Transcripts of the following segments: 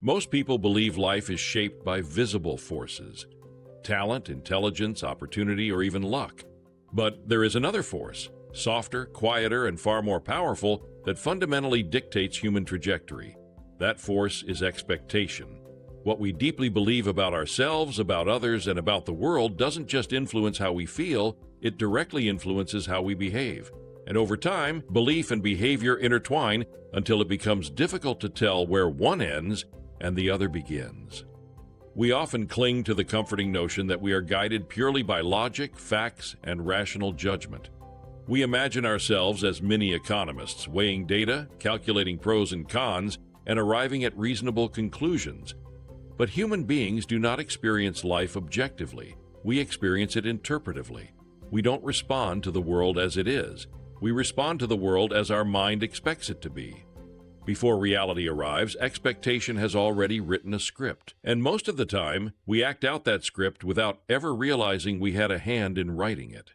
Most people believe life is shaped by visible forces: talent, intelligence, opportunity, or even luck. But there is another force, softer, quieter, and far more powerful, that fundamentally dictates human trajectory. That force is expectation. What we deeply believe about ourselves, about others, and about the world doesn't just influence how we feel, it directly influences how we behave. And over time, belief and behavior intertwine until it becomes difficult to tell where one ends and the other begins. We often cling to the comforting notion that we are guided purely by logic, facts, and rational judgment. We imagine ourselves as mini economists, weighing data, calculating pros and cons, and arriving at reasonable conclusions. But human beings do not experience life objectively. We experience it interpretively. We don't respond to the world as it is. We respond to the world as our mind expects it to be. Before reality arrives, expectation has already written a script. And most of the time, we act out that script without ever realizing we had a hand in writing it.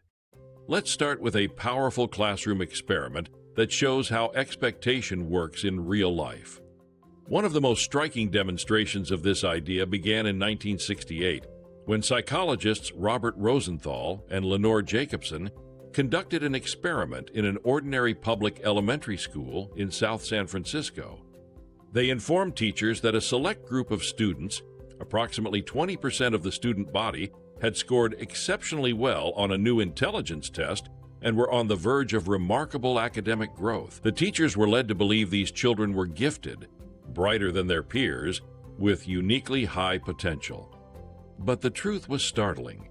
Let's start with a powerful classroom experiment that shows how expectation works in real life. One of the most striking demonstrations of this idea began in 1968, when psychologists Robert Rosenthal and Lenore Jacobson conducted an experiment in an ordinary public elementary school in South San Francisco. They informed teachers that a select group of students, approximately 20% of the student body, had scored exceptionally well on a new intelligence test and were on the verge of remarkable academic growth. The teachers were led to believe these children were gifted, brighter than their peers, with uniquely high potential. But the truth was startling.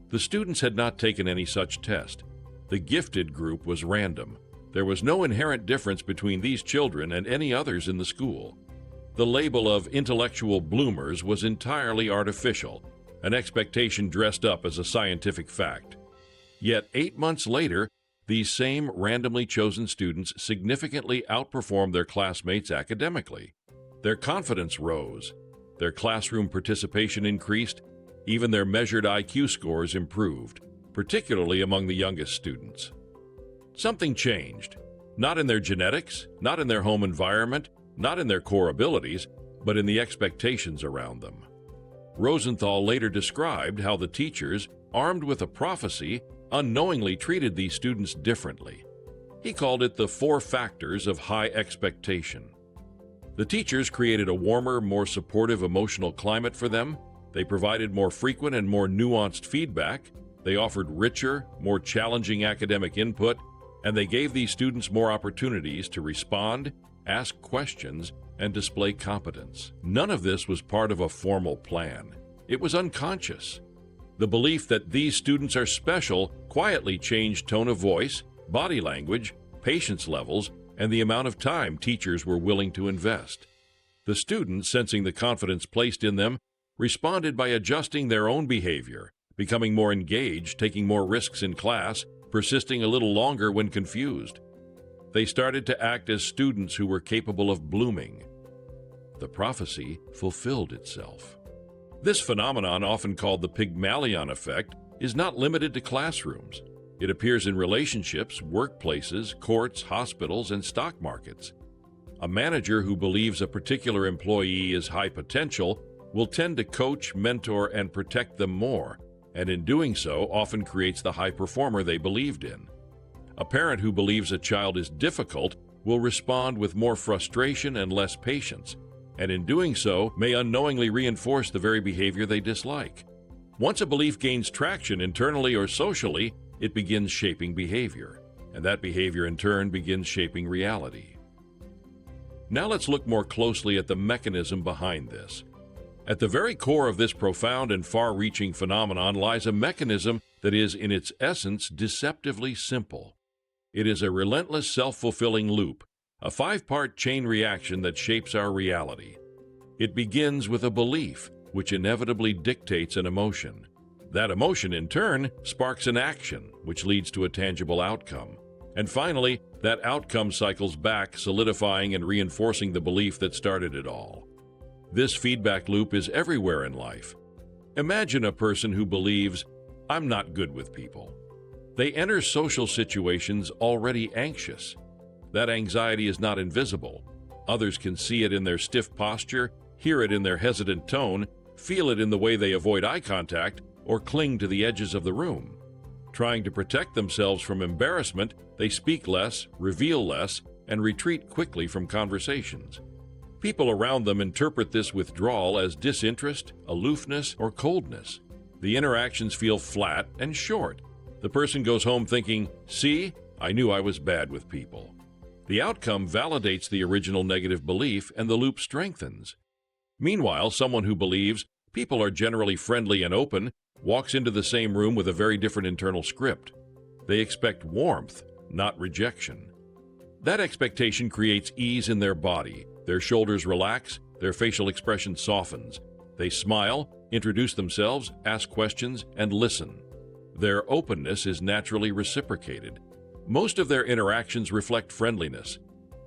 The students had not taken any such test. The gifted group was random. There was no inherent difference between these children and any others in the school. The label of intellectual bloomers was entirely artificial, an expectation dressed up as a scientific fact. Yet 8 months later, these same randomly chosen students significantly outperformed their classmates academically. Their confidence rose, their classroom participation increased, even their measured IQ scores improved, particularly among the youngest students. Something changed, not in their genetics, not in their home environment, not in their core abilities, but in the expectations around them. Rosenthal later described how the teachers, armed with a prophecy, unknowingly treated these students differently. He called it the 4 factors of high expectation. The teachers created a warmer, more supportive emotional climate for them. They provided more frequent and more nuanced feedback. They offered richer, more challenging academic input, and they gave these students more opportunities to respond, ask questions, and display competence. None of this was part of a formal plan. It was unconscious. The belief that these students are special quietly changed tone of voice, body language, patience levels, and the amount of time teachers were willing to invest. The students, sensing the confidence placed in them, responded by adjusting their own behavior, becoming more engaged, taking more risks in class, persisting a little longer when confused. They started to act as students who were capable of blooming. The prophecy fulfilled itself. This phenomenon, often called the Pygmalion Effect, is not limited to classrooms. It appears in relationships, workplaces, courts, hospitals, and stock markets. A manager who believes a particular employee is high potential will tend to coach, mentor, and protect them more, and in doing so often creates the high performer they believed in. A parent who believes a child is difficult will respond with more frustration and less patience, and in doing so may unknowingly reinforce the very behavior they dislike. Once a belief gains traction internally or socially, it begins shaping behavior, and that behavior in turn begins shaping reality. Now let's look more closely at the mechanism behind this. At the very core of this profound and far-reaching phenomenon lies a mechanism that is, in its essence, deceptively simple. It is a relentless self-fulfilling loop, a 5-part chain reaction that shapes our reality. It begins with a belief, which inevitably dictates an emotion. That emotion, in turn, sparks an action, which leads to a tangible outcome. And finally, that outcome cycles back, solidifying and reinforcing the belief that started it all. This feedback loop is everywhere in life. Imagine a person who believes, "I'm not good with people." They enter social situations already anxious. That anxiety is not invisible. Others can see it in their stiff posture, hear it in their hesitant tone, feel it in the way they avoid eye contact, or cling to the edges of the room. Trying to protect themselves from embarrassment, they speak less, reveal less, and retreat quickly from conversations. People around them interpret this withdrawal as disinterest, aloofness, or coldness. The interactions feel flat and short. The person goes home thinking, "See, I knew I was bad with people." The outcome validates the original negative belief, and the loop strengthens. Meanwhile, someone who believes people are generally friendly and open walks into the same room with a very different internal script. They expect warmth, not rejection. That expectation creates ease in their body. Their shoulders relax, their facial expression softens. They smile, introduce themselves, ask questions, and listen. Their openness is naturally reciprocated. Most of their interactions reflect friendliness.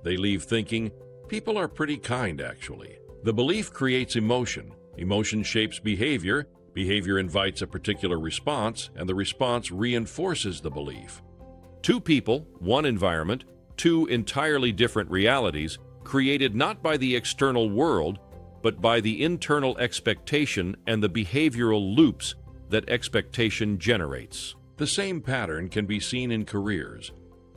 They leave thinking, people are pretty kind, actually. The belief creates emotion. Emotion shapes behavior. Behavior invites a particular response, and the response reinforces the belief. Two people, one environment, two entirely different realities, created not by the external world, but by the internal expectation and the behavioral loops that expectation generates. The same pattern can be seen in careers.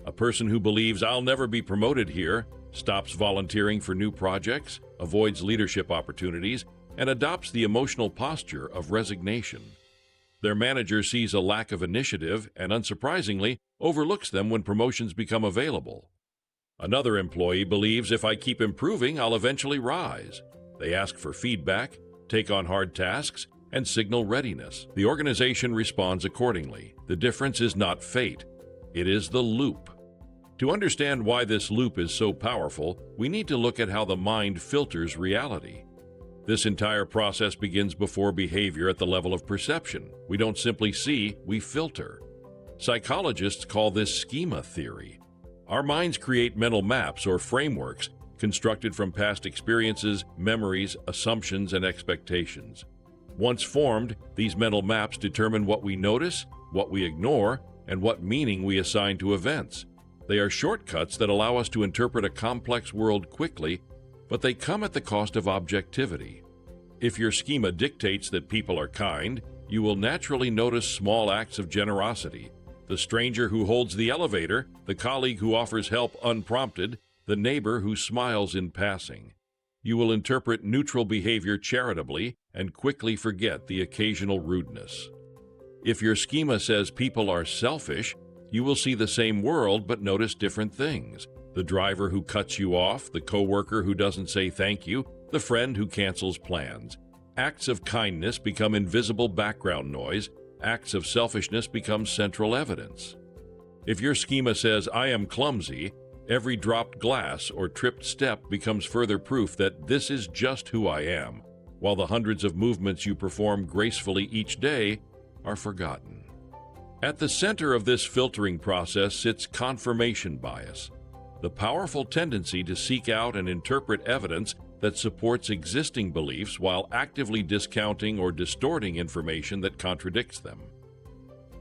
A person who believes "I'll never be promoted here" stops volunteering for new projects, avoids leadership opportunities, and adopts the emotional posture of resignation. Their manager sees a lack of initiative and, unsurprisingly, overlooks them when promotions become available. Another employee believes "if I keep improving, I'll eventually rise." They ask for feedback, take on hard tasks, and signal readiness. The organization responds accordingly. The difference is not fate, it is the loop. To understand why this loop is so powerful, we need to look at how the mind filters reality. This entire process begins before behavior at the level of perception. We don't simply see, we filter. Psychologists call this schema theory. Our minds create mental maps or frameworks constructed from past experiences, memories, assumptions, and expectations. Once formed, these mental maps determine what we notice, what we ignore, and what meaning we assign to events. They are shortcuts that allow us to interpret a complex world quickly, but they come at the cost of objectivity. If your schema dictates that people are kind, you will naturally notice small acts of generosity. The stranger who holds the elevator, the colleague who offers help unprompted, the neighbor who smiles in passing. You will interpret neutral behavior charitably and quickly forget the occasional rudeness. If your schema says people are selfish, you will see the same world but notice different things. The driver who cuts you off, the coworker who doesn't say thank you, the friend who cancels plans. Acts of kindness become invisible background noise. Acts of selfishness become central evidence. If your schema says "I am clumsy," every dropped glass or tripped step becomes further proof that this is just who I am, while the hundreds of movements you perform gracefully each day are forgotten. At the center of this filtering process sits confirmation bias, the powerful tendency to seek out and interpret evidence that supports existing beliefs while actively discounting or distorting information that contradicts them.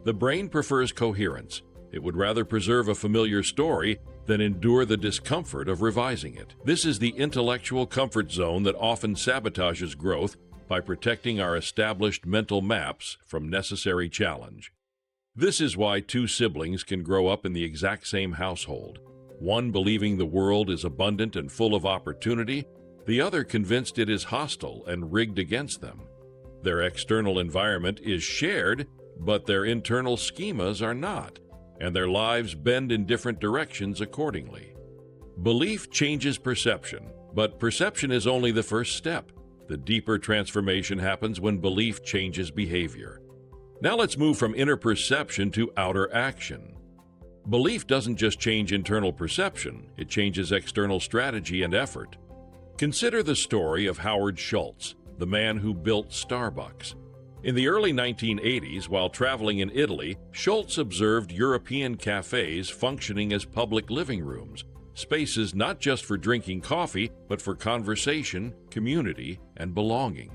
The brain prefers coherence. It would rather preserve a familiar story than endure the discomfort of revising it. This is the intellectual comfort zone that often sabotages growth by protecting our established mental maps from necessary challenge. This is why two siblings can grow up in the exact same household, one believing the world is abundant and full of opportunity, the other convinced it is hostile and rigged against them. Their external environment is shared, but their internal schemas are not, and their lives bend in different directions accordingly. Belief changes perception, but perception is only the first step. The deeper transformation happens when belief changes behavior. Now let's move from inner perception to outer action. Belief doesn't just change internal perception, it changes external strategy and effort. Consider the story of Howard Schultz, the man who built Starbucks. In the early 1980s, while traveling in Italy, Schultz observed European cafes functioning as public living rooms, spaces not just for drinking coffee, but for conversation, community, and belonging.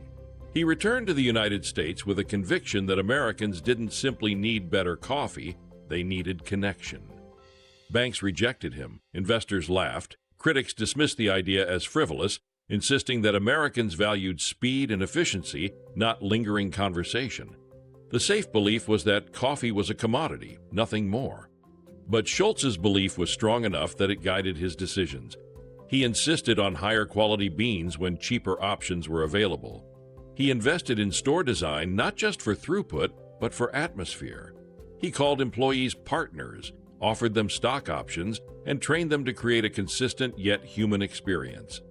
He returned to the United States with a conviction that Americans didn't simply need better coffee, they needed connection. Banks rejected him, investors laughed, critics dismissed the idea as frivolous, insisting that Americans valued speed and efficiency, not lingering conversation. The safe belief was that coffee was a commodity, nothing more. But Schultz's belief was strong enough that it guided his decisions. He insisted on higher quality beans when cheaper options were available. He invested in store design not just for throughput, but for atmosphere. He called employees partners, offered them stock options, and trained them to create a consistent yet human experience.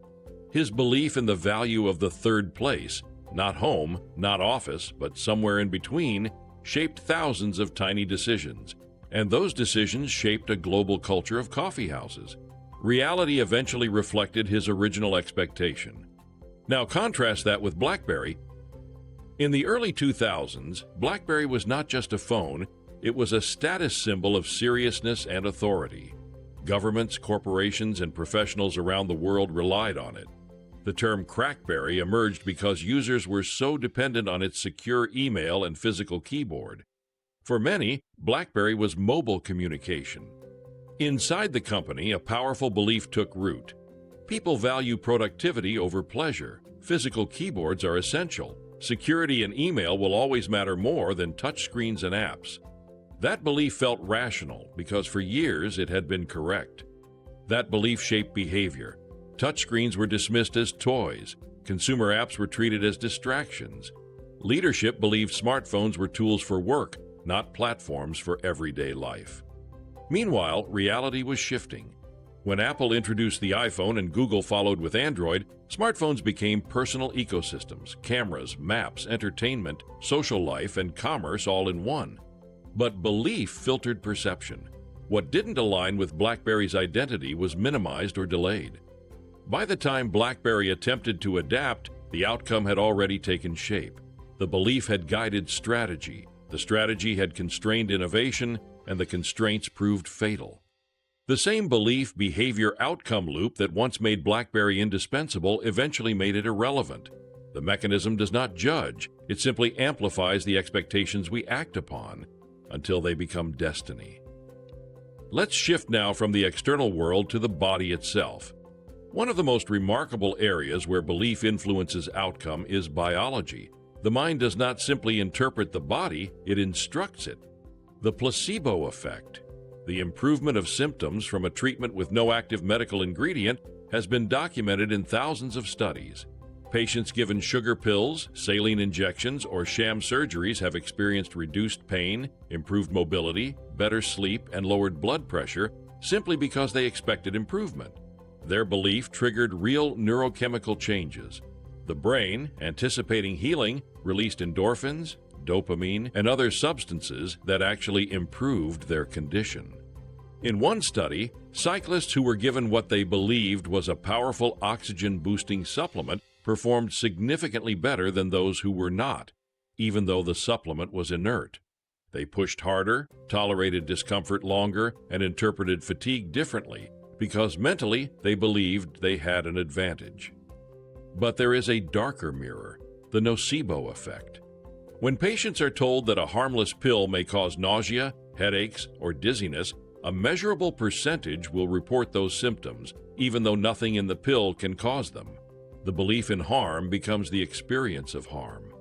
His belief in the value of the third place, not home, not office, but somewhere in between, shaped thousands of tiny decisions. And those decisions shaped a global culture of coffee houses. Reality eventually reflected his original expectation. Now contrast that with BlackBerry. In the early 2000s, BlackBerry was not just a phone, it was a status symbol of seriousness and authority. Governments, corporations, and professionals around the world relied on it. The term crackberry emerged because users were so dependent on its secure email and physical keyboard. For many, BlackBerry was mobile communication. Inside the company, a powerful belief took root. People value productivity over pleasure. Physical keyboards are essential. Security and email will always matter more than touchscreens and apps. That belief felt rational because for years it had been correct. That belief shaped behavior. Touchscreens were dismissed as toys. Consumer apps were treated as distractions. Leadership believed smartphones were tools for work, not platforms for everyday life. Meanwhile, reality was shifting. When Apple introduced the iPhone and Google followed with Android, smartphones became personal ecosystems, cameras, maps, entertainment, social life, and commerce all in one. But belief filtered perception. What didn't align with BlackBerry's identity was minimized or delayed. By the time BlackBerry attempted to adapt, the outcome had already taken shape. The belief had guided strategy. The strategy had constrained innovation, and the constraints proved fatal. The same belief, behavior, outcome loop that once made BlackBerry indispensable eventually made it irrelevant. The mechanism does not judge, it simply amplifies the expectations we act upon until they become destiny. Let's shift now from the external world to the body itself. One of the most remarkable areas where belief influences outcome is biology. The mind does not simply interpret the body, it instructs it. The placebo effect, the improvement of symptoms from a treatment with no active medical ingredient, has been documented in thousands of studies. Patients given sugar pills, saline injections, or sham surgeries have experienced reduced pain, improved mobility, better sleep, and lowered blood pressure simply because they expected improvement. Their belief triggered real neurochemical changes. The brain, anticipating healing, released endorphins, dopamine, and other substances that actually improved their condition. In one study, cyclists who were given what they believed was a powerful oxygen-boosting supplement performed significantly better than those who were not, even though the supplement was inert. They pushed harder, tolerated discomfort longer, and interpreted fatigue differently because mentally they believed they had an advantage. But there is a darker mirror, the nocebo effect. When patients are told that a harmless pill may cause nausea, headaches, or dizziness, a measurable percentage will report those symptoms, even though nothing in the pill can cause them. The belief in harm becomes the experience of harm.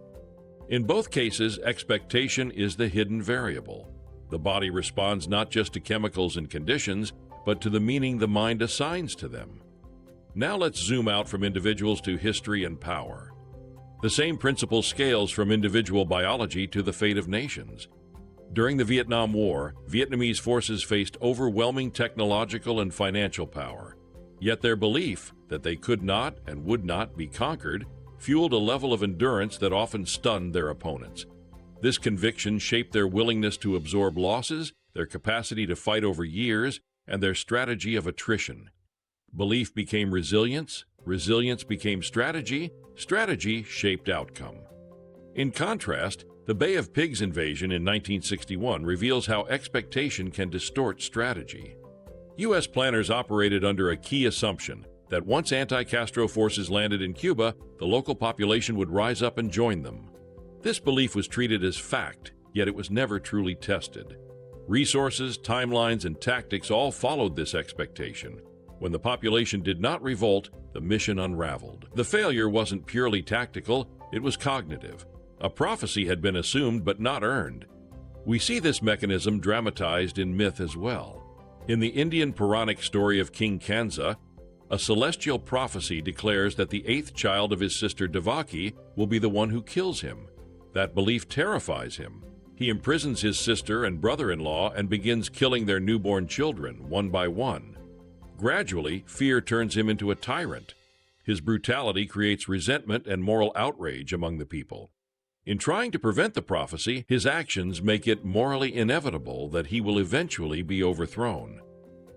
In both cases, expectation is the hidden variable. The body responds not just to chemicals and conditions, but to the meaning the mind assigns to them. Now let's zoom out from individuals to history and power. The same principle scales from individual biology to the fate of nations. During the Vietnam War, Vietnamese forces faced overwhelming technological and financial power. Yet their belief that they could not and would not be conquered fueled a level of endurance that often stunned their opponents. This conviction shaped their willingness to absorb losses, their capacity to fight over years, and their strategy of attrition. Belief became resilience, resilience became strategy, strategy shaped outcome. In contrast, the Bay of Pigs invasion in 1961 reveals how expectation can distort strategy. U.S. planners operated under a key assumption that once anti-Castro forces landed in Cuba, the local population would rise up and join them. This belief was treated as fact, yet it was never truly tested. Resources, timelines, and tactics all followed this expectation. When the population did not revolt, the mission unraveled. failed. The failure wasn't purely tactical, it was cognitive. A prophecy had been assumed but not earned. We see this mechanism dramatized in myth as well. In the Indian Puranic story of King Kansa, a celestial prophecy declares that the 8th child of his sister Devaki will be the one who kills him. That belief terrifies him. He imprisons his sister and brother-in-law and begins killing their newborn children one by one. Gradually, fear turns him into a tyrant. His brutality creates resentment and moral outrage among the people. In trying to prevent the prophecy, his actions make it morally inevitable that he will eventually be overthrown.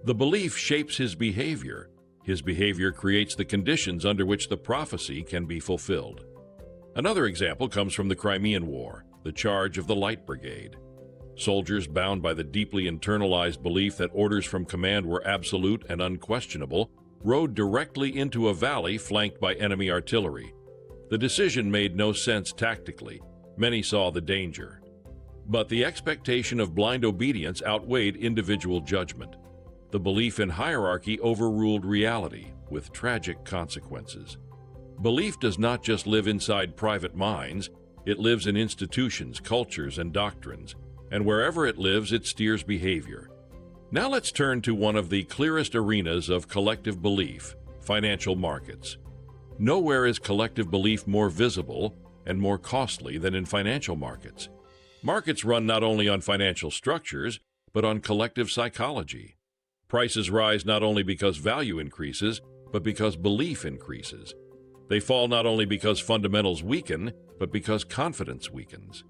The belief shapes his behavior. His behavior creates the conditions under which the prophecy can be fulfilled. Another example comes from the Crimean War, the charge of the Light Brigade. Soldiers bound by the deeply internalized belief that orders from command were absolute and unquestionable rode directly into a valley flanked by enemy artillery. The decision made no sense tactically. Many saw the danger. But the expectation of blind obedience outweighed individual judgment. The belief in hierarchy overruled reality, with tragic consequences. Belief does not just live inside private minds, it lives in institutions, cultures, and doctrines, and wherever it lives, it steers behavior. Now let's turn to one of the clearest arenas of collective belief, financial markets. Nowhere is collective belief more visible and more costly than in financial markets. Markets run not only on financial structures, but on collective psychology. Prices rise not only because value increases, but because belief increases. They fall not only because fundamentals weaken, but because confidence weakens.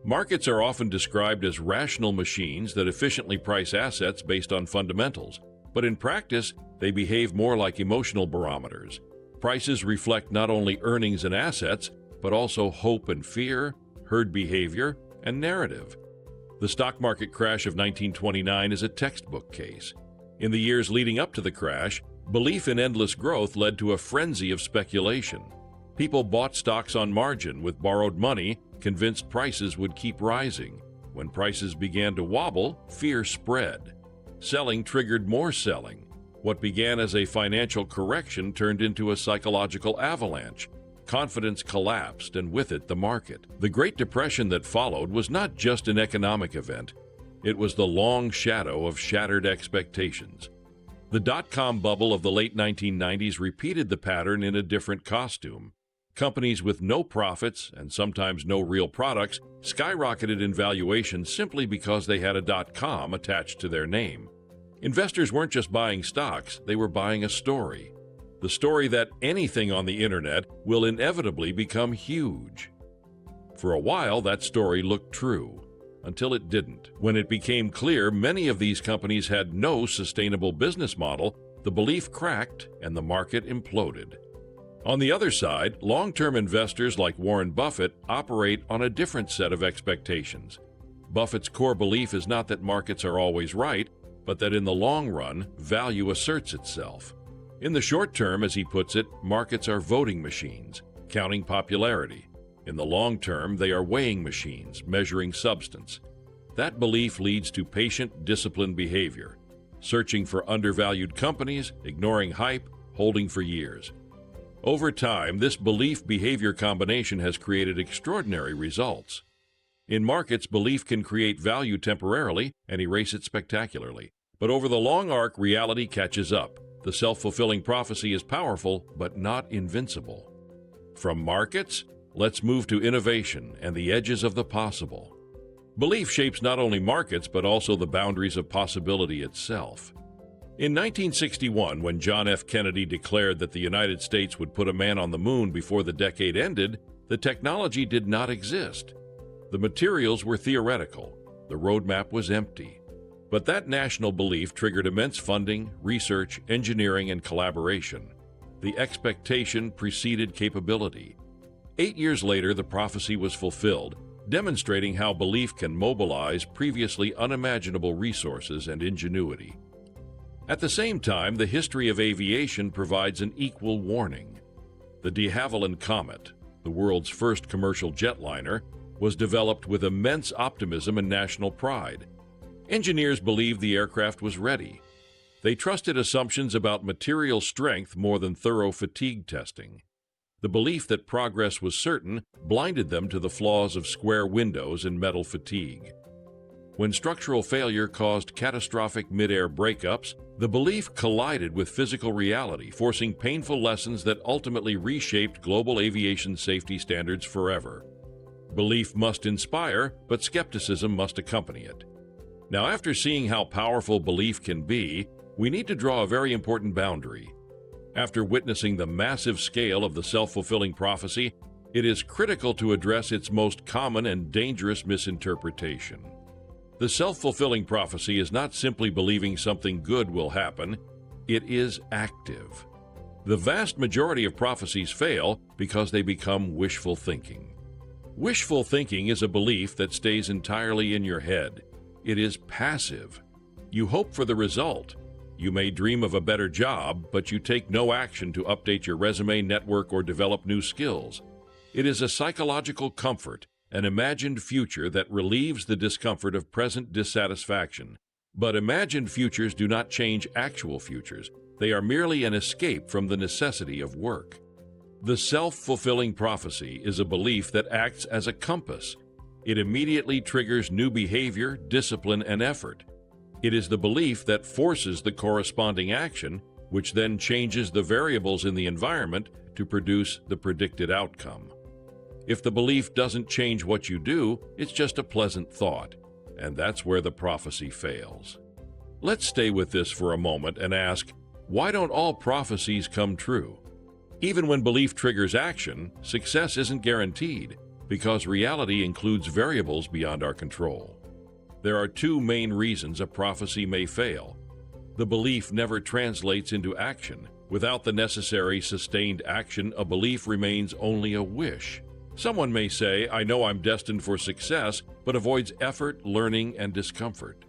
Markets are often described as rational machines that efficiently price assets based on fundamentals, but in practice, they behave more like emotional barometers. Prices reflect not only earnings and assets, but also hope and fear, herd behavior, and narrative. The stock market crash of 1929 is a textbook case. In the years leading up to the crash, belief in endless growth led to a frenzy of speculation. People bought stocks on margin with borrowed money, convinced prices would keep rising. When prices began to wobble, fear spread. Selling triggered more selling. What began as a financial correction turned into a psychological avalanche. Confidence collapsed, and with it, the market. The Great Depression that followed was not just an economic event. It was the long shadow of shattered expectations. The dot-com bubble of the late 1990s repeated the pattern in a different costume. Companies with no profits and sometimes no real products skyrocketed in valuation simply because they had a .com attached to their name. Investors weren't just buying stocks, they were buying a story. The story that anything on the internet will inevitably become huge. For a while, that story looked true, until it didn't. When it became clear many of these companies had no sustainable business model, the belief cracked and the market imploded. On the other side, long-term investors like Warren Buffett operate on a different set of expectations. Buffett's core belief is not that markets are always right, but that in the long run, value asserts itself. In the short term, as he puts it, markets are voting machines, counting popularity. In the long term, they are weighing machines, measuring substance. That belief leads to patient, disciplined behavior, searching for undervalued companies, ignoring hype, holding for years. Over time, this belief-behavior combination has created extraordinary results. In markets, belief can create value temporarily and erase it spectacularly. But over the long arc, reality catches up. The self-fulfilling prophecy is powerful, but not invincible. From markets, let's move to innovation and the edges of the possible. Belief shapes not only markets, but also the boundaries of possibility itself. In 1961, when John F. Kennedy declared that the United States would put a man on the moon before the decade ended, the technology did not exist. The materials were theoretical. The roadmap was empty. But that national belief triggered immense funding, research, engineering, and collaboration. The expectation preceded capability. 8 years later, the prophecy was fulfilled, demonstrating how belief can mobilize previously unimaginable resources and ingenuity. At the same time, the history of aviation provides an equal warning. The de Havilland Comet, the world's first commercial jetliner, was developed with immense optimism and national pride. Engineers believed the aircraft was ready. They trusted assumptions about material strength more than thorough fatigue testing. The belief that progress was certain blinded them to the flaws of square windows and metal fatigue. When structural failure caused catastrophic mid-air breakups, the belief collided with physical reality, forcing painful lessons that ultimately reshaped global aviation safety standards forever. Belief must inspire, but skepticism must accompany it. Now, after seeing how powerful belief can be, we need to draw a very important boundary. After witnessing the massive scale of the self-fulfilling prophecy, it is critical to address its most common and dangerous misinterpretation. The self-fulfilling prophecy is not simply believing something good will happen, it is active. The vast majority of prophecies fail because they become wishful thinking. Wishful thinking is a belief that stays entirely in your head. It is passive. You hope for the result. You may dream of a better job, but you take no action to update your resume, network, or develop new skills. It is a psychological comfort, an imagined future that relieves the discomfort of present dissatisfaction. But imagined futures do not change actual futures. They are merely an escape from the necessity of work. The self-fulfilling prophecy is a belief that acts as a compass. It immediately triggers new behavior, discipline, and effort. It is the belief that forces the corresponding action, which then changes the variables in the environment to produce the predicted outcome. If the belief doesn't change what you do, it's just a pleasant thought, and that's where the prophecy fails. Let's stay with this for a moment and ask, why don't all prophecies come true? Even when belief triggers action, success isn't guaranteed, because reality includes variables beyond our control. There are two main reasons a prophecy may fail. The belief never translates into action. Without the necessary sustained action, a belief remains only a wish. Someone may say, I know I'm destined for success, but avoids effort, learning, and discomfort.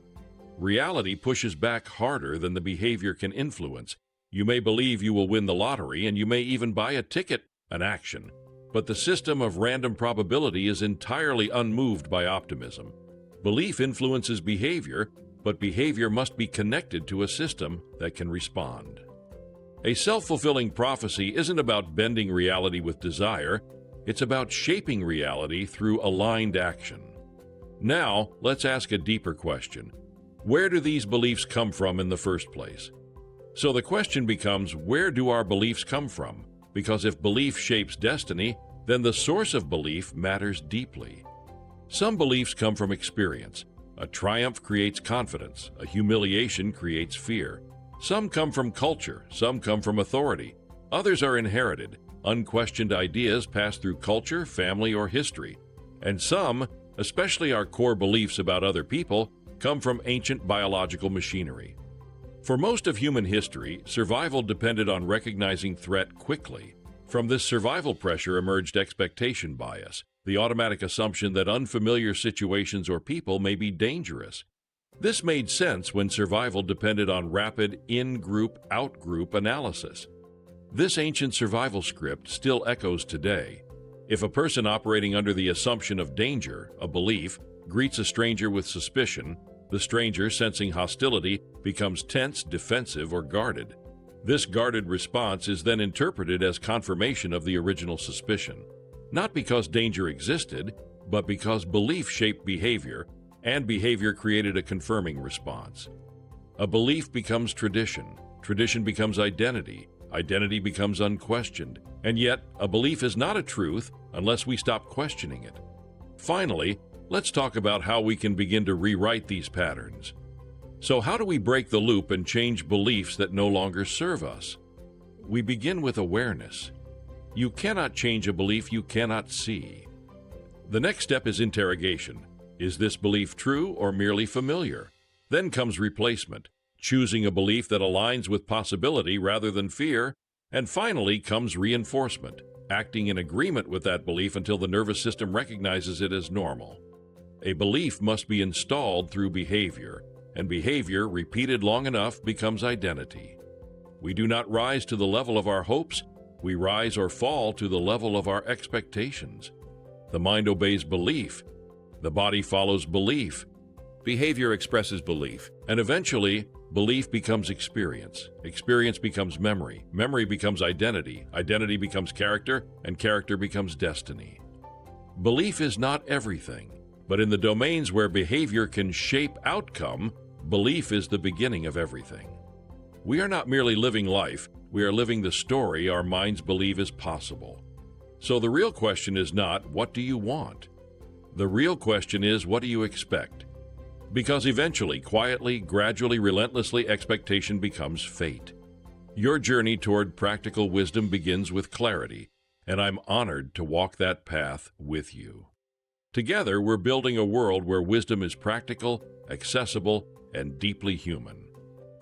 Reality pushes back harder than the behavior can influence. You may believe you will win the lottery, and you may even buy a ticket, an action. But the system of random probability is entirely unmoved by optimism. Belief influences behavior, but behavior must be connected to a system that can respond. A self-fulfilling prophecy isn't about bending reality with desire. It's about shaping reality through aligned action. Now, let's ask a deeper question. Where do these beliefs come from in the first place? So the question becomes, where do our beliefs come from? Because if belief shapes destiny, then the source of belief matters deeply. Some beliefs come from experience. A triumph creates confidence. A humiliation creates fear. Some come from culture. Some come from authority. Others are inherited. Unquestioned ideas pass through culture, family, or history. And some, especially our core beliefs about other people, come from ancient biological machinery. For most of human history, survival depended on recognizing threat quickly. From this survival pressure emerged expectation bias, the automatic assumption that unfamiliar situations or people may be dangerous. This made sense when survival depended on rapid in-group, out-group analysis. This ancient survival script still echoes today. If a person operating under the assumption of danger, a belief, greets a stranger with suspicion, the stranger, sensing hostility, becomes tense, defensive, or guarded. This guarded response is then interpreted as confirmation of the original suspicion. Not because danger existed, but because belief shaped behavior, and behavior created a confirming response. A belief becomes tradition. Tradition becomes identity. Identity becomes unquestioned. And yet, a belief is not a truth unless we stop questioning it. Finally, let's talk about how we can begin to rewrite these patterns. So how do we break the loop and change beliefs that no longer serve us? We begin with awareness. You cannot change a belief you cannot see. The next step is interrogation. Is this belief true or merely familiar? Then comes replacement, choosing a belief that aligns with possibility rather than fear. And finally comes reinforcement, acting in agreement with that belief until the nervous system recognizes it as normal. A belief must be installed through behavior, and behavior, repeated long enough, becomes identity. We do not rise to the level of our hopes, we rise or fall to the level of our expectations. The mind obeys belief. The body follows belief. Behavior expresses belief. And eventually, belief becomes experience, experience becomes memory, memory becomes identity, identity becomes character, and character becomes destiny. Belief is not everything, but in the domains where behavior can shape outcome, belief is the beginning of everything. We are not merely living life, we are living the story our minds believe is possible. So the real question is not, what do you want? The real question is, what do you expect? Because eventually, quietly, gradually, relentlessly, expectation becomes fate. Your journey toward practical wisdom begins with clarity, and I'm honored to walk that path with you. Together, we're building a world where wisdom is practical, accessible, and deeply human.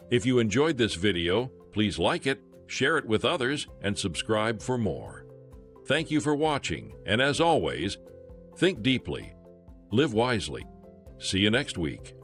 If you enjoyed this video, please like it, share it with others, and subscribe for more. Thank you for watching, and as always, think deeply, live wisely. See you next week.